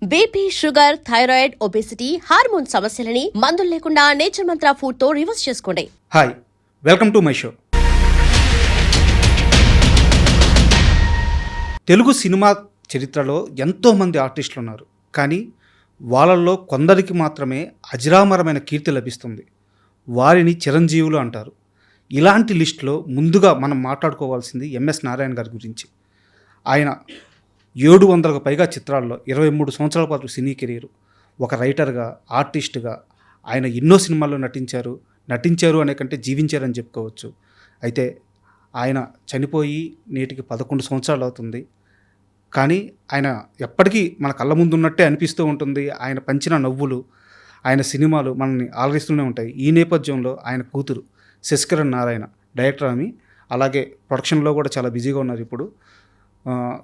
BP, sugar, thyroid, obesity, hormone సమస్యలని మందులు లేకుండా నేచర్ మంత్ర ఫుడ్ తో రివర్స్ చేసుకోండి. Hi, welcome to my show. Telugu cinema చరిత్రలో ఎంతోమంది ఆర్టిస్టులు ఉన్నారు, కానీ వాళ్ళల్లో కొందరికి మాత్రమే అజరామరమైన కీర్తి లభిస్తుంది. వారిని చిరంజీవులు అంటారు. ఇలాంటి లిస్టులో ముందుగా మనం మాట్లాడుకోవాల్సింది ఎంఎస్ నారాయణ గారి గురించి. ఆయన 700కు పైగా చిత్రాల్లో 23 సంవత్సరాల పాటు సినీ కెరీరు. ఒక రైటర్గా, ఆర్టిస్ట్గా ఆయన ఎన్నో సినిమాల్లో నటించారు అనే కంటే జీవించారని చెప్పుకోవచ్చు. అయితే ఆయన చనిపోయి నేటికి 11 సంవత్సరాలు అవుతుంది. కానీ ఆయన ఎప్పటికీ మన కళ్ళ ముందు ఉన్నట్టే అనిపిస్తూ ఉంటుంది. ఆయన పంచిన నవ్వులు, ఆయన సినిమాలు మనల్ని ఆలరిస్తూనే ఉంటాయి. ఈ నేపథ్యంలో ఆయన కూతురు శశికరణ్ నారాయణ డైరెక్టర్ ఆమె, అలాగే ప్రొడక్షన్లో కూడా చాలా బిజీగా ఉన్నారు ఇప్పుడు.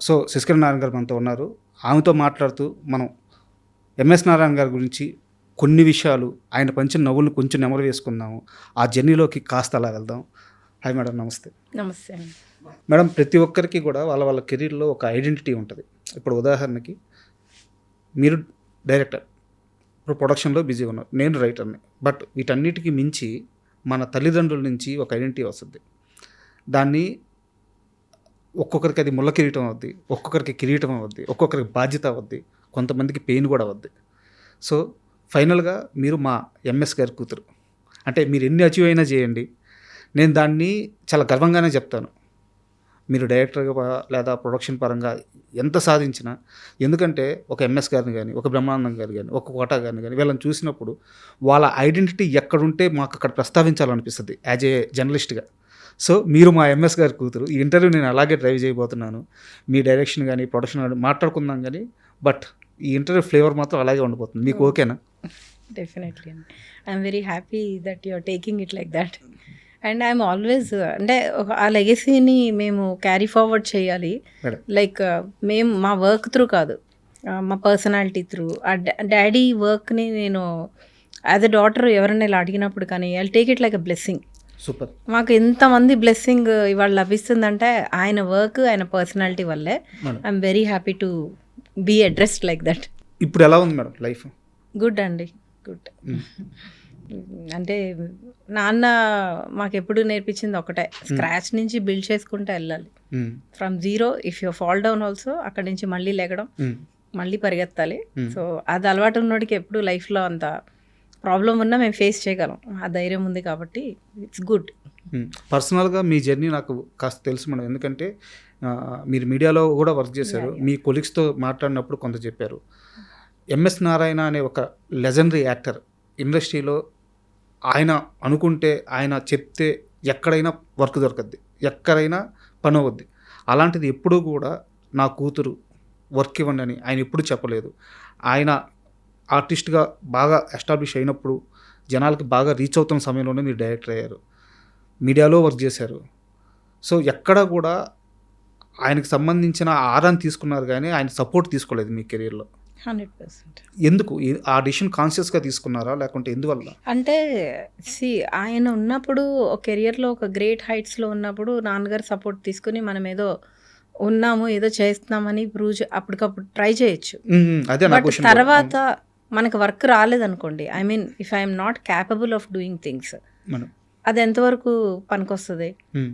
సో శశికరణ్ నారాయణ గారు మనతో ఉన్నారు. ఆమెతో మాట్లాడుతూ మనం ఎంఎస్ నారాయణ గారి గురించి కొన్ని విషయాలు, ఆయన పంచిన నవ్వులను కొంచెం నెమరు వేసుకుందాము. ఆ జర్నీలోకి కాస్త అలా వెళ్దాం. హాయ్ మేడం, నమస్తే. నమస్తే. మేడం, ప్రతి ఒక్కరికి కూడా వాళ్ళ కెరీర్లో ఒక ఐడెంటిటీ ఉంటుంది. ఇప్పుడు ఉదాహరణకి మీరు డైరెక్టర్, ఇప్పుడు ప్రొడక్షన్లో బిజీగా ఉన్నారు, నేను రైటర్ని. బట్ వీటన్నిటికీ మించి మన తల్లిదండ్రుల నుంచి ఒక ఐడెంటిటీ వస్తుంది. దాన్ని ఒక్కొక్కరికి అది ముళ్ళ కిరీటం అవుద్ది, ఒక్కొక్కరికి కిరీటం అవుద్ది, ఒక్కొక్కరికి బాధ్యత అవుద్ది, కొంతమందికి పెయిన్ కూడా అవుద్ది. సో ఫైనల్గా మీరు మా ఎంఎస్ గారి కూతురు. అంటే మీరు ఎన్ని అచీవ్ అయినా చేయండి, నేను దాన్ని చాలా గర్వంగానే చెప్తాను. మీరు డైరెక్టర్గా లేదా ప్రొడక్షన్ పరంగా ఎంత సాధించినా, ఎందుకంటే ఒక ఎంఎస్ గారిని కానీ, ఒక బ్రహ్మానందం గారు కానీ, ఒక కోట గారిని కానీ వీళ్ళని చూసినప్పుడు వాళ్ళ ఐడెంటిటీ ఎక్కడుంటే మాకు అక్కడ ప్రస్తావించాలనిపిస్తుంది యాజ్ ఏ జర్నలిస్ట్గా. సో మీరు మా ఎంఎస్ గారి కూతురు. ఈ ఇంటర్వ్యూ నేను అలాగే డ్రైవ్ చేయబోతున్నాను. మీ డైరెక్షన్ కానీ, ప్రొడక్షన్ కానీ మాట్లాడుకుందాం కానీ, బట్ ఈ ఇంటర్వ్యూ ఫ్లేవర్ మాత్రం అలాగే ఉండిపోతుంది. మీకు ఓకేనా? డెఫినెట్లీ అండి. I'm very happy that you are taking it like that. And I'm always, అంటే ఆ లెగసీని మేము క్యారీ ఫార్వర్డ్ చేయాలి. లైక్ మేము మా వర్క్ త్రూ కాదు, మా పర్సనాలిటీ త్రూ. ఆ డాడీ వర్క్ని నేను యాజ్ ఎ డాటర్ ఎవరైనా ఇలా అడిగినప్పుడు కానీ I take it like a blessing. Super. మాకు ఎంతమంది బ్లెస్సింగ్ ఇవాళ లభిస్తుందంటే ఆయన వర్క్, ఆయన పర్సనాలిటీ వల్లే. I'm very happy to be addressed like that. ఇప్పుడు ఎలా ఉంది మేడం లైఫ్? గుడ్ అండి, గుడ్. అంటే నాన్న మాకు ఎప్పుడు నేర్పించింది ఒకటే, స్క్రాచ్ నుంచి బిల్డ్ చేసుకుంటూ వెళ్ళాలి. From zero, if you fall down also అక్కడి నుంచి మళ్ళీ లెగడం, మళ్ళీ పరిగెత్తాలి. సో అది అలవాటు ఉన్నోడికి ఎప్పుడు లైఫ్లో అంత ప్రాబ్లం ఉన్నా మేము ఫేస్ చేయగలం, ఆ ధైర్యం ఉంది కాబట్టి ఇట్స్ గుడ్. పర్సనల్గా మీ జర్నీ నాకు కాస్త తెలుసు మేడం, ఎందుకంటే మీరు మీడియాలో కూడా వర్క్ చేశారు. మీ కొలీగ్స్తో మాట్లాడినప్పుడు కొంత చెప్పారు. ఎంఎస్ నారాయణ అనే ఒక లెజెండరీ యాక్టర్ ఇండస్ట్రీలో, ఆయన అనుకుంటే, ఆయన చెప్తే ఎక్కడైనా వర్క్ దొరకద్ది, ఎక్కడైనా పని అవుద్ది. అలాంటిది ఎప్పుడూ కూడా నా కూతురు వర్క్ ఇవ్వండి అని ఆయన ఎప్పుడూ చెప్పలేదు. ఆయన ఆర్టిస్ట్గా బాగా ఎస్టాబ్లిష్ అయినప్పుడు, జనాలకి బాగా రీచ్ అవుతున్న సమయంలోనే మీరు డైరెక్టర్ అయ్యారు, మీడియాలో వర్క్ చేశారు. సో ఎక్కడ కూడా ఆయనకు సంబంధించిన ఆరాన్ని తీసుకున్నారు, కానీ ఆయన సపోర్ట్ తీసుకోలేదు మీ కెరీర్లో. 100%. ఎందుకు ఆ డిసిషన్ కాన్షియస్గా తీసుకున్నారా, లేకుంటే ఎందువల్ల? అంటే ఆయన ఉన్నప్పుడు కెరియర్లో ఒక గ్రేట్ హైట్స్లో ఉన్నప్పుడు నాన్నగారు సపోర్ట్ తీసుకుని మనం ఏదో ఉన్నాము, ఏదో చేస్తున్నామని ప్రూవ్ అప్పటికప్పుడు ట్రై చేయొచ్చు. అదే బట్ తర్వాత మనకు వర్క్ రాలేదనుకోండి, I mean if I'm not capable of doing things, అది ఎంతవరకు పనికొస్తుంది?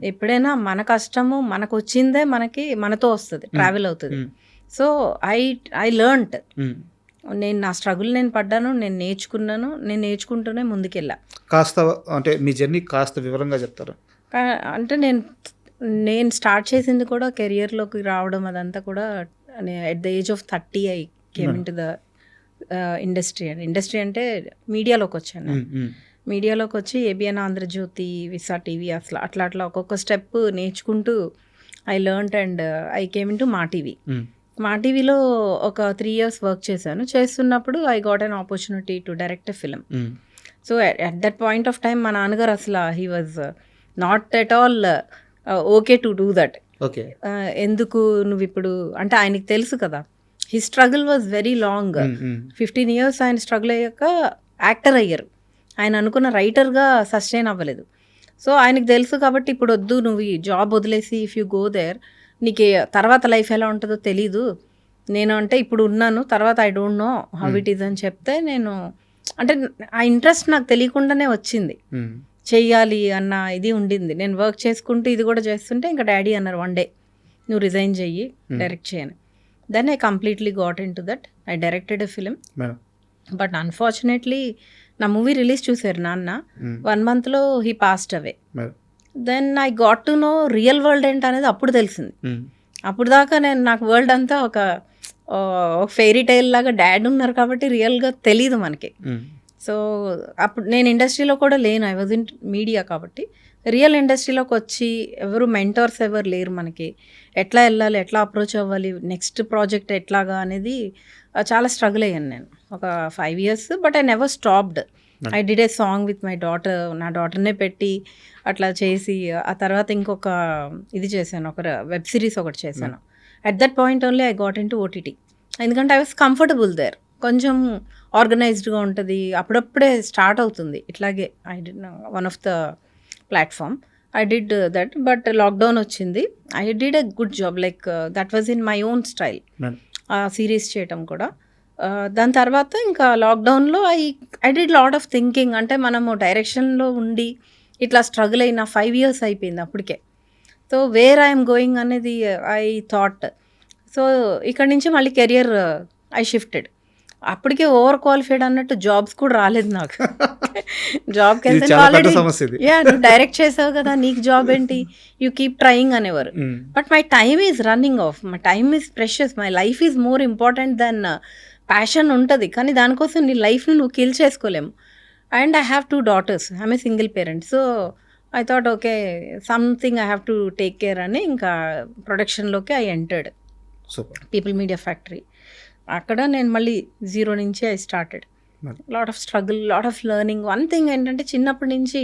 ఎప్పుడైనా మన కష్టము మనకు వచ్చిందే మనతో వస్తుంది, ట్రావెల్ అవుతుంది. సో ఐ లెర్న్డ్, నేను నా స్ట్రగుల్ నేను పడ్డాను, నేను నేర్చుకుంటూనే ముందుకెళ్ళా. కాస్త అంటే మీ జర్నీ కాస్త వివరంగా చెప్తారా? అంటే నేను స్టార్ట్ చేసింది కూడా కెరియర్లోకి రావడం అదంతా కూడా at the age of 30 I came in to the industry అంటే మీడియాలోకి వచ్చాను. మీడియాలోకి వచ్చి ఏబిఎన్ ఆంధ్రజ్యోతి, విసా టీవీ, అట్లా ఒక్కొక్క స్టెప్ నేర్చుకుంటూ I learned and I came in to మా టీవీ. మా టీవీలో ఒక 3 years వర్క్ చేస్తున్నప్పుడు I got an opportunity to direct a film. So at that point of time మా నాన్నగారు అసలు he was not at all okay to do that. Okay, ఎందుకు నువ్వు ఇప్పుడు, అంటే ఆయనకి తెలుసు కదా, he struggle was very long. 15 years ఆయన స్ట్రగుల్ అయ్యాక యాక్టర్ అయ్యారు. ఆయన అనుకున్న రైటర్గా సస్టైన్ అవ్వలేదు. సో ఆయనకు తెలుసు కాబట్టి ఇప్పుడు వద్దు, నువ్వు ఈ జాబ్ వదిలేసి ఇఫ్ యూ గో దేర్, నీకు తర్వాత లైఫ్ ఎలా ఉంటుందో తెలీదు, నేను అంటే ఇప్పుడు ఉన్నాను, తర్వాత I don't know how it is అని చెప్తే నేను అంటే ఆ ఇంట్రెస్ట్ నాకు తెలియకుండానే వచ్చింది. చెయ్యాలి అన్న ఇది ఉండింది. నేను వర్క్ చేసుకుంటూ ఇది కూడా చేస్తుంటే ఇంకా డాడీ అన్నారు వన్ డే నువ్వు రిజైన్ చెయ్యి, డైరెక్ట్ చేయను. Then I completely got into that. I directed a film. But unfortunately నా మూవీ రిలీజ్ చూసారు నాన్న, 1 monthలో he passed away. Then I got to know real world ఏంటి అనేది అప్పుడు తెలిసింది. అప్పుడు దాకా నాకు వరల్డ్ అంతా ఒక ఫెయిరీ టైల్ లాగా డాడ్ ఉన్నారు కాబట్టి రియల్గా తెలీదు మనకి. సో అప్పుడు నేను ఇండస్ట్రీలో కూడా లేను, ఐ వాజ్ ఇన్ మీడియా కాబట్టి. రియల్ ఇండస్ట్రీలోకి వచ్చి ఎవరు మెంటర్స్ ఎవరు లేరు మనకి, ఎట్లా వెళ్ళాలి, ఎట్లా అప్రోచ్ అవ్వాలి, నెక్స్ట్ ప్రాజెక్ట్ ఎట్లాగా అనేది చాలా స్ట్రగుల్ అయ్యాను నేను ఒక 5 years. But I never stopped. I did a song with my daughter. నా డాటర్నే పెట్టి అట్లా చేసి ఆ తర్వాత ఇంకొక ఇది చేశాను, ఒక వెబ్ సిరీస్ ఒకటి చేశాను. At that point only I got into OTT. ఎందుకంటే ఐ వాస్ కంఫర్టబుల్ దేర్, కొంచెం ఆర్గనైజ్డ్గా ఉంటుంది, అప్పుడప్పుడే స్టార్ట్ అవుతుంది. ఇట్లాగే I did one of the platform I did that. But lockdown వచ్చింది. I did a good job, like that was in my own style ఆ సిరీస్ చేయటం కూడా. దాని తర్వాత ఇంకా లాక్డౌన్లో I did lot of thinking. అంటే మనము డైరెక్షన్లో ఉండి ఇట్లా స్ట్రగుల్ అయిన 5 years అయిపోయింది అప్పటికే. సో వేర్ ఐఎమ్ గోయింగ్ అనేది ఐ థాట్. సో ఇక్కడ నుంచి మళ్ళీ కెరియర్ ఐ షిఫ్టెడ్. అప్పటికే ఓవర్ క్వాలిఫైడ్ అన్నట్టు జాబ్స్ కూడా రాలేదు నాకు. జాబ్కి వెళ్తే ఆల్రెడీ నువ్వు డైరెక్ట్ చేసావు కదా, నీకు జాబ్ ఏంటి, యూ కీప్ ట్రయింగ్ అనేవారు. But my time is running off, my time is precious, my life is more important than passion ఉంటుంది, కానీ దానికోసం నీ లైఫ్ని నువ్వు కిల్ చేసుకోలేము. And I have 2 daughters, I'm a single parent. So I thought okay something I have to take care అని ఇంకా ప్రొడక్షన్లోకి I entered People Media Factory. అక్కడ నేను మళ్ళీ 0 నుంచి I started. Lot of struggle, lot of learning. One thing ఏంటంటే చిన్నప్పటి నుంచి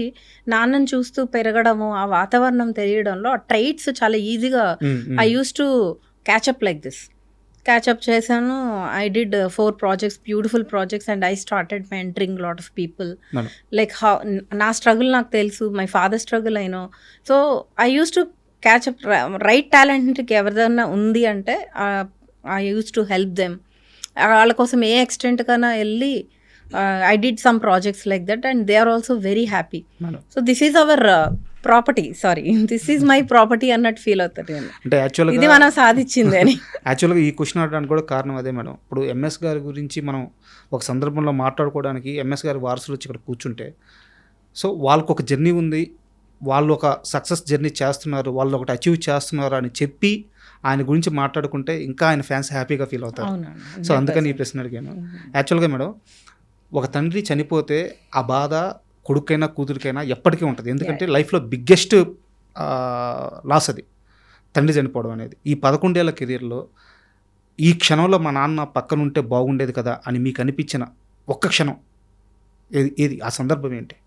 నాన్నని చూస్తూ పెరగడము, ఆ వాతావరణం తెలియడంలో ఆ ట్రైట్స్ చాలా ఈజీగా I use to catch up like this. Catch up చేశాను. I did 4 projects, beautiful projects, and I started mentoring lot of people. Like నా స్ట్రగుల్ నాకు తెలుసు, మై ఫాదర్ స్ట్రగుల్ అయినో. So I use to catch up. Right టాలెంట్కి ఎవరిదన్నా ఉంది అంటే I use to help them. వాళ్ళ కోసం ఏ ఎక్స్టెంట్ కన్నా వెళ్ళి I did some projects like that, and they are also very happy. So this is our property, sorry this is my property అన్నట్టు ఫీల్ అవుతుంది. అంటే యాక్చువల్గా ఇది మనం సాధించింది అని. యాక్చువల్గా ఈ క్వశ్చన్ అడగడానికి కూడా కారణం అదే మేడం. ఇప్పుడు ఎంఎస్ గారి గురించి మనం ఒక సందర్భంలో మాట్లాడుకోవడానికి ఎంఎస్ గారి వారసులు వచ్చి ఇక్కడ కూర్చుంటే, సో వాళ్ళకు ఒక జర్నీ ఉంది, వాళ్ళు ఒక సక్సెస్ జర్నీ చేస్తున్నారు, వాళ్ళు ఒకటి అచీవ్ చేస్తున్నారు అని చెప్పి ఆయన గురించి మాట్లాడుకుంటే ఇంకా ఆయన ఫ్యాన్స్ హ్యాపీగా ఫీల్ అవుతారు. సో అందుకని ఈ ప్రశ్న అడిగాను. యాక్చువల్గా మేడం, ఒక తండ్రి చనిపోతే ఆ బాధ కొడుకైనా కూతురికైనా ఎప్పటికీ ఉంటుంది. ఎందుకంటే లైఫ్లో బిగ్గెస్ట్ లాస్ అది, తండ్రి చనిపోవడం అనేది. ఈ 11 ఏళ్ల కెరీర్లో ఈ క్షణంలో మా నాన్న పక్కనుంటే బాగుండేది కదా అని మీకు అనిపించిన ఒక్క క్షణం ఏది, ఆ సందర్భం ఏంటి?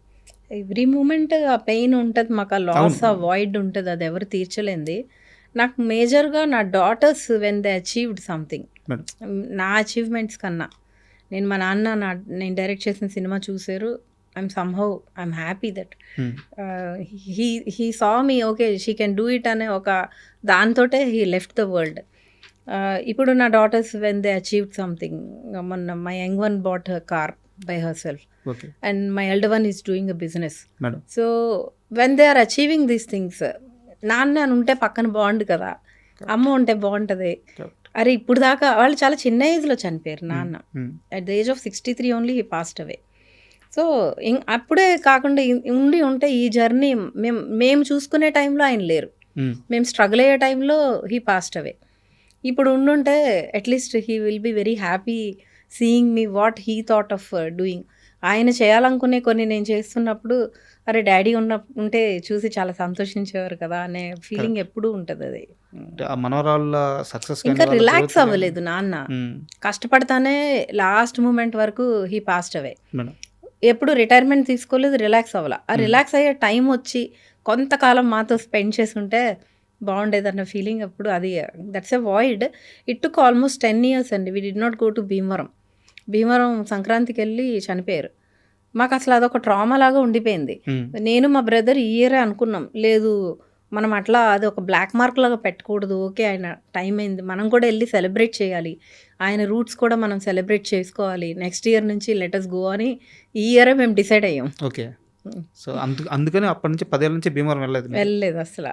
ఎవ్రీ మూమెంట్ ఆ పెయిన్ ఉంటుంది మాకు, ఆ లాస్, ఆ వాయిడ్ ఉంటుంది, అది ఎవరు తీర్చలేంది. నాకు మేజర్గా నా daughters when they achieved something, నా అచీవ్మెంట్స్ కన్నా మా నాన్న నేను డైరెక్ట్ చేసిన సినిమా చూసారు. I'm happy that he saw me okay she can do it అనే ఒక దాంతోటే హీ లెఫ్ట్ ద వరల్డ్. ఇప్పుడు నా daughters when they achieved something, మొన్న my young one bought her car by herself, and my elder one is doing a business. So when they are achieving these things, నాన్న ఉంటే పక్కన బాగుండు కదా, అమ్మ ఉంటే బాగుంటుంది. అరే ఇప్పుడు దాకా వాళ్ళు చాలా చిన్న ఏజ్లో చనిపోయారు నాన్న. At the age of 63 only he passed away. So అప్పుడే కాకుండా ఉంటే ఈ జర్నీ మేము చూసుకునే టైంలో ఆయన లేరు, మేము స్ట్రగుల్ అయ్యే టైంలో హీ పాస్డ్ అవే. ఇప్పుడు ఉండుంటే at least he will be very happy seeing me what he thought of doing. ఆయన చేయాలనుకునే కొన్ని నేను చేస్తున్నప్పుడు అరే డాడీ ఉంటే చూసి చాలా సంతోషించేవారు కదా అనే ఫీలింగ్ ఎప్పుడూ ఉంటుంది. అది మనోరాళ్ళ సక్సెస్ ఇంకా రిలాక్స్ అవ్వలేదు నాన్న, కష్టపడతానే లాస్ట్ మూమెంట్ వరకు హీ పాస్డ్ అవే. ఎప్పుడు రిటైర్మెంట్ తీసుకోలేదు, రిలాక్స్ అవ్వాల. ఆ రిలాక్స్ అయ్యే టైం వచ్చి కొంతకాలం మాతో స్పెండ్ చేసుంటే బాగుండేదన్న ఫీలింగ్ ఎప్పుడు. అది that's a void. It took almost 10 years అండి. We did not go to Bhimavaram సంక్రాంతికి వెళ్ళి చనిపోయారు. మాకు అసలు అదొక ట్రామా లాగా ఉండిపోయింది. నేను మా బ్రదర్ ఈ ఇయరే అనుకున్నాం, లేదు మనం అట్లా అది ఒక బ్లాక్ మార్క్ లాగా పెట్టకూడదు. ఓకే, ఆయన టైం అయింది, మనం కూడా వెళ్ళి సెలబ్రేట్ చేయాలి, ఆయన రూట్స్ కూడా మనం సెలబ్రేట్ చేసుకోవాలి, నెక్స్ట్ ఇయర్ నుంచి లెటస్ గో అని ఈ ఇయరే మేము డిసైడ్ అయ్యాం. ఓకే. సో అందుకని అప్పటి నుంచి 10 ఏళ్ళ నుంచి భీమవరం వెళ్ళలేదు మీరు? వెళ్ళలేదు, అసలు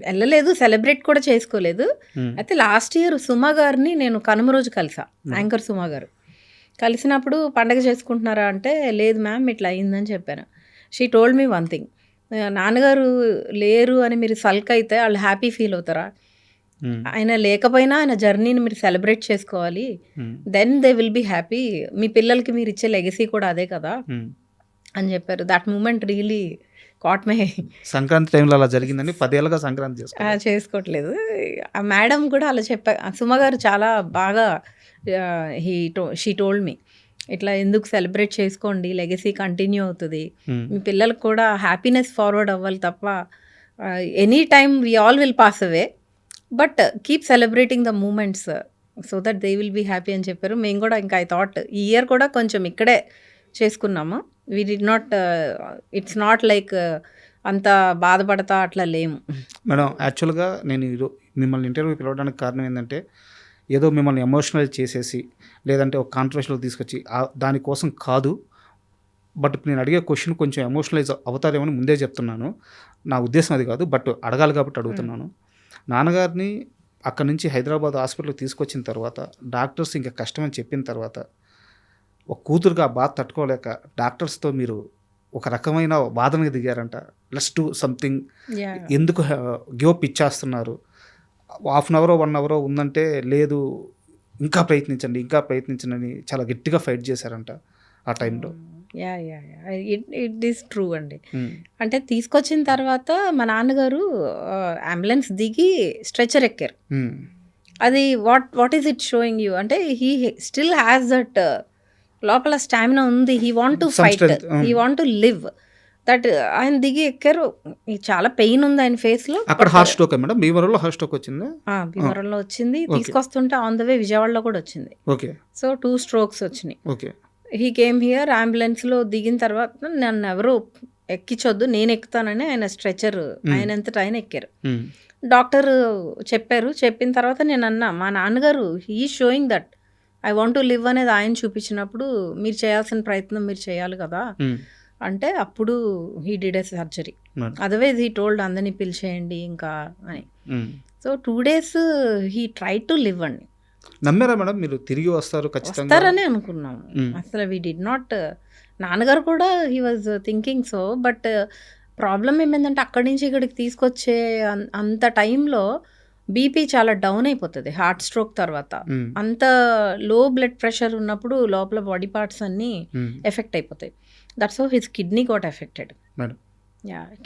వెళ్ళలేదు, సెలబ్రేట్ కూడా చేసుకోలేదు. అయితే లాస్ట్ ఇయర్ సుమా గారిని నేను కనుమ రోజు కలిసా, యాంకర్ సుమా గారు. కలిసినప్పుడు పండగ చేసుకుంటున్నారా అంటే లేదు మ్యామ్ ఇట్లా అయిందని చెప్పాను. She told me one thing, నాన్నగారు లేరు అని మీరు సల్క్ అయితే వాళ్ళు హ్యాపీ ఫీల్ అవుతారా? ఆయన లేకపోయినా ఆయన జర్నీని మీరు సెలబ్రేట్ చేసుకోవాలి, then they will be happy, మీ పిల్లలకి మీరు ఇచ్చే లెగసీ కూడా అదే కదా అని చెప్పారు. That moment really caught my. Sankranti టైంలో అలా జరిగిందండి. 10 ఏళ్ళుగా సంక్రాంతి చేసుకోవట్లేదు. ఆ మేడం కూడా అలా చెప్పారు. సుమ గారు చాలా బాగా షీ టోల్డ్ మీ ఇట్లా ఎందుకు సెలబ్రేట్ చేసుకోండి, లెగసీ కంటిన్యూ అవుతుంది, మీ పిల్లలకు కూడా హ్యాపీనెస్ ఫార్వర్డ్ అవ్వాలి తప్ప any time we all will pass away, but keep celebrating the moments so that they will be happy అని చెప్పారు. మేము కూడా ఇంకా ఐ థాట్ ఈ ఇయర్ కూడా కొంచెం ఇక్కడే చేసుకున్నాము. We did not, it's not like అంత బాధపడతా అట్లా లేము. మేడం, యాక్చువల్గా నేను మిమ్మల్ని ఇంటర్వ్యూ పిలవడానికి కారణం ఏంటంటే ఏదో మిమ్మల్ని ఎమోషనలైజ్ చేసేసి లేదంటే ఒక కాంట్రవర్షియల్ తీసుకొచ్చి దానికోసం కాదు. బట్ నేను అడిగే క్వశ్చన్ కొంచెం ఎమోషనలైజ్ అవుతారేమని ముందే చెప్తున్నాను. నా ఉద్దేశం అది కాదు, బట్ అడగాలి కాబట్టి అడుగుతున్నాను. నాన్నగారిని అక్కడి నుంచి హైదరాబాద్ హాస్పిటల్కి తీసుకొచ్చిన తర్వాత డాక్టర్స్ ఇంకా కష్టమని చెప్పిన తర్వాత ఒక కూతురుగా ఆ బాధ తట్టుకోలేక డాక్టర్స్తో మీరు ఒక రకమైన వాదనకి దిగారంట. లెట్స్ డూ సంథింగ్, ఎందుకు గివప్ ఇచ్చేస్తున్నారు, హాఫ్ అన్ అవరో 1 అవరో ఉందంటే లేదు ఇంకా ప్రయత్నించండి అని చాలా గట్టిగా ఫైట్ చేశారంట ఆ టైంలో. ఇట్ ఈస్ ట్రూ అండి. అంటే తీసుకొచ్చిన తర్వాత మా నాన్నగారు అంబులెన్స్ దిగి స్ట్రెచర్ ఎక్కారు. అది what is it showing you అంటే హీ స్టిల్ హ్యాస్ దట్ లోపల స్టామినా ఉంది, he want to fight, he want to live. That ఆయన దిగి ఎక్కారు, చాలా పెయిన్ ఉంది ఆయన ఫేస్ లో. అక్కడ హార్ట్ స్ట్రోక్ మేడం, భీమవరంలో హార్ట్ స్ట్రోక్ వచ్చింది. భీమవరంలో వచ్చింది, తీసుకొస్తుంటే ఆన్ ద వే విజయవాడలో కూడా వచ్చింది. ఓకే. సో 2 strokes వచ్చినాయి. ఓకే. హీ కేమ్ హియర్, అంబులెన్స్లో దిగిన తర్వాత నన్ను ఎవరు ఎక్కించొద్దు నేను ఎక్కుతానని ఆయన స్ట్రెచర్ ఆయన అంతటా ఆయన ఎక్కారు. డాక్టర్ చెప్పారు, చెప్పిన తర్వాత నేను అన్నా మా నాన్నగారు he showing that I want to live అనేది ఆయన చూపించినప్పుడు మీరు చేయాల్సిన ప్రయత్నం మీరు చేయాలి కదా అంటే అప్పుడు he did a surgery. Otherwise he told అందరినీ పిలిచేయండి ఇంకా అని. So 2 days he try to live అండి. నమ్మారా మేడం మీరు తిరిగి వస్తారని అనుకున్నాము. అసలు వీ డిడ్ నాట్, నాన్నగారు కూడా he was thinking so, but problem ఏమైందంటే అక్కడి నుంచి ఇక్కడికి తీసుకొచ్చే అంత టైంలో బీపీ చాలా డౌన్ అయిపోతుంది హార్ట్ స్ట్రోక్ తర్వాత. అంత లో బ్లడ్ ప్రెషర్ ఉన్నప్పుడు లోపల బాడీ పార్ట్స్ అన్నీ ఎఫెక్ట్ అయిపోతాయి. That's how his kidney got affected.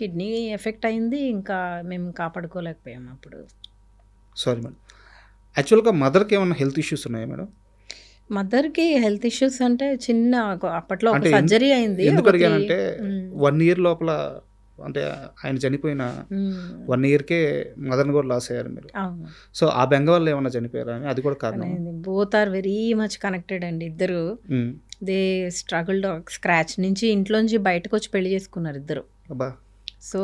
Kidney effect అయింది, ఇంకా మేము కాపాడుకోలేకపోయాము అప్పుడు. Sorry madam. యాక్చువల్గా మదర్కి ఏమైనా హెల్త్ ఇష్యూస్ ఉన్నాయా మేడం? మదర్కి హెల్త్ ఇష్యూస్ అంటే చిన్న అప్పట్లో ఒక సర్జరీ అయింది. ఎందుకు అడిగానంటే 1 year లోపల అంటే ఆయన చనిపోయిన 1 yearకే మదర్ని కూడా లాస్ అయ్యారు మీరు. సో ఆ బెంగ వల్ల ఏమన్నా చనిపోయారా అని, అది కూడా కారణం? Both are very much connected అండి ఇద్దరు. దే స్ట్రగుల్డ్, స్క్రాచ్ నుంచి ఇంట్లోంచి బయటకు వచ్చి పెళ్లి చేసుకున్నారు ఇద్దరు. సో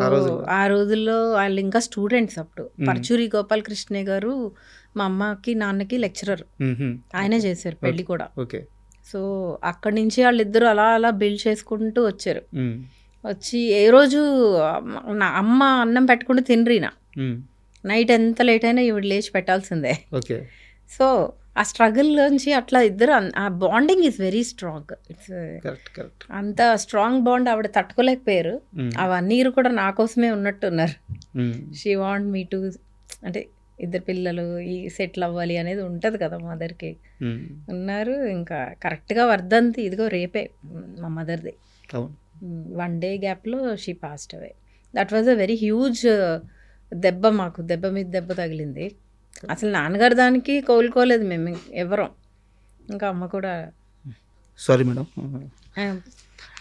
ఆ రోజుల్లో వాళ్ళు ఇంకా స్టూడెంట్స్ అప్పుడు. పరచూరి గోపాలకృష్ణ గారు మా అమ్మకి నాన్నకి లెక్చరర్, ఆయనే చేశారు పెళ్లి కూడా. సో అక్కడి నుంచి వాళ్ళిద్దరు అలా అలా బిల్డ్ చేసుకుంటూ వచ్చారు. వచ్చి ఏ రోజు నా అమ్మ అన్నం పెట్టుకుంటూ తినరీనా, నైట్ ఎంత లేట్ అయినా ఇవి లేచి పెట్టాల్సిందే. సో ఆ స్ట్రగుల్ నుంచి అట్లా ఇద్దరు, ఆ bonding is very strong. It's అంత స్ట్రాంగ్ బాండ్ ఆవిడ తట్టుకోలేకపోయారు. అవన్నీ కూడా నా కోసమే ఉన్నట్టున్నారు. షీ వాంట్ మీ టు, అంటే ఇద్దరు పిల్లలు ఈ సెటిల్ అవ్వాలి అనేది ఉంటుంది కదా మదర్కి. ఉన్నారు. ఇంకా కరెక్ట్గా వర్ధంతి ఇదిగో రేపే మా మదర్ది. 1 day గ్యాప్లో she passed away. That was a very huge దెబ్బ, మాకు దెబ్బ మీద దెబ్బ తగిలింది. అసలు నాన్నగారు దానికి కోలుకోలేదు మేము ఎవరం, ఇంకా అమ్మ కూడా. Sorry madam.